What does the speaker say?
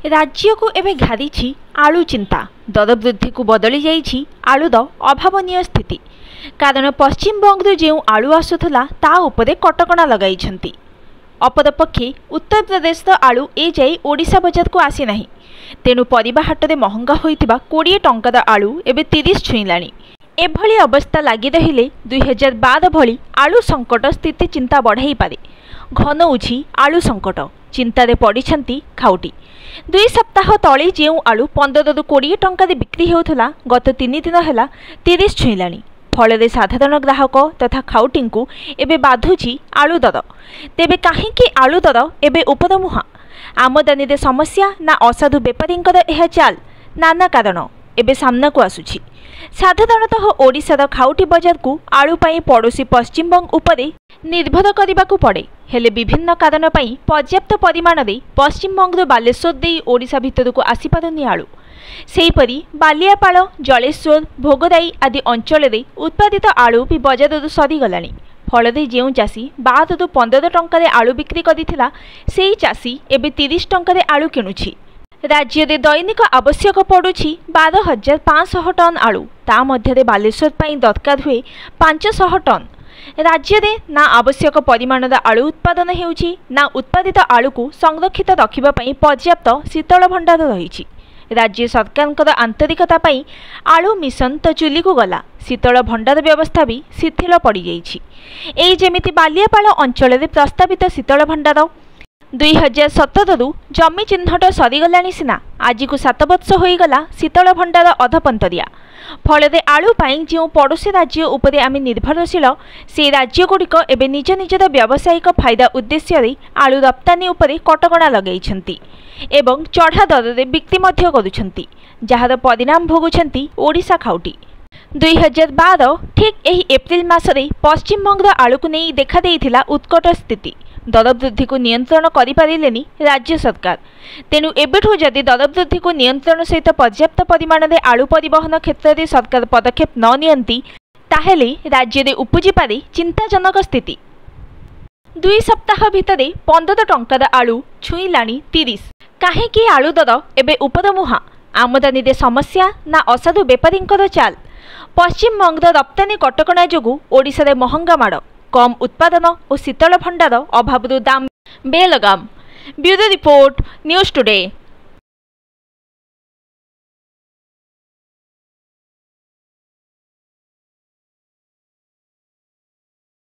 राज्य को एवं घारी आलू चिंता दर वृद्धि को बदली जाइछि आलूर अभावनीय स्थिति कारण पश्चिम बंगरू जो आलू आसुला ता उपरे कटकणा लगाई। अपरपक्षे उत्तर प्रदेश आलू ए जाई ओडिशा बजार को आसी नाही, तेणु परिबा हाट में महंगा होइतिबा 20 टंकार आलू एबे 30 छुईलाणी। एभली अवस्था लगी रहिले 2012 भली आलू संकट स्थिति चिंता बढ़ाई पारे। घनउछि आलू संकट, चिंतारे पड़िछंती खाउटी। 2 सप्ताह तले जो आलू 15 ରୁ 20 टंकार बिक्री होउथला गत 3 दिन हैला 30 छुईलाणी। फल साधारण ग्राहक तथा खाउटी को एबे बाधुची आलू दर। तेबे काहींकी आलू दर एबे उपरमुहा? आमदानी रे समस्या ना असाधु बेपारींकर यह चाल? नाना कारण एबे सामना को आसुची। साधारणतः ओडिशार खाउटी बाजार को आलू पाई पड़ोशी पश्चिमबंग उपरे निर्भर करने पड़े, हेले विभिन्न कारण पाई पर्याप्त परिमाण रे पश्चिमबंग बालेश्वर दे ओडिशा भितर को आसी पारुनी आलू। सेहीपरि बालियापाल, जलेश्वर, भोगराई आदि अंचल रे उत्पादित आलू भी बजार सरीगलानी। फल जो चाषी 12 ରୁ 15 टंकार आलू बिक्री करथिला सेही चाषी एबे 30 टंकार आलू किणुछि। राज्य में दैनिक आवश्यक पड़ुछि 12,500 टन आलू, ता मध्य बालेश्वर पाई दरकार हुए 500 टन। राज्य में ना आवश्यक परिमाणर आलू उत्पादन हेउछि ना उत्पादित आलू को संरक्षित रखिबा पई पर्याप्त शीतल भंडार रहिछि। राज्य सरकार आंतरिकता पाई आलू मिशन तो चुली को गला, शीतल भंडार व्यवस्था भी शिथिल पड़ जाइछि। एई जेमिति बालियापाल अंचल में प्रस्तावित शीतल भंडार 2017 रु जमी चिन्हट सरीगलानी सिना, आज को 7 वर्ष होईगला शीतल भंडार अधपंतरिया। फल आलू पाई जो पड़ोशी राज्य उपरे आमे निर्भरशील से राज्य गुड़िक एबे निज निजर व्यावसायिक फायदा उद्देश्य आलू रप्तानी उपरे कटकणा लगाइछंती एवं चढ़ा दर रे बिक्री मध्य करुछंती, जहार परिणाम भोगुछंती ओडिशा खाउटी। 2012 ठीक एही एप्रिल मासरे पश्चिमबंग आलू को नहीं देखा देइथिला उत्कट स्थिति। दर वृद्धि को नियंत्रण करिपारिलेनी राज्य सरकार, तेणु एबेठू जदि दर वृद्धि को नियंत्रण सहित पर्याप्त परिमाण में आलू परिवहन क्षेत्र में सरकार पदक्षेप न नियंती ताहेले राज्य में उपजी पारे चिंताजनक स्थिति। 2 सप्ताह भितर 15 टंकार आलू छुईलाणी 30। काहेकि आलू दर एबे उपरमुहा? आमदानी रे समस्या ना असाधु बेपारींकर चाल? पश्चिमबंग रप्तानी कटकणा जोगु ओडिशा रे महंगा माड़, कम उत्पादन और शीतल भंडार अभाव दाम बेलगाम। Bureau report, news today.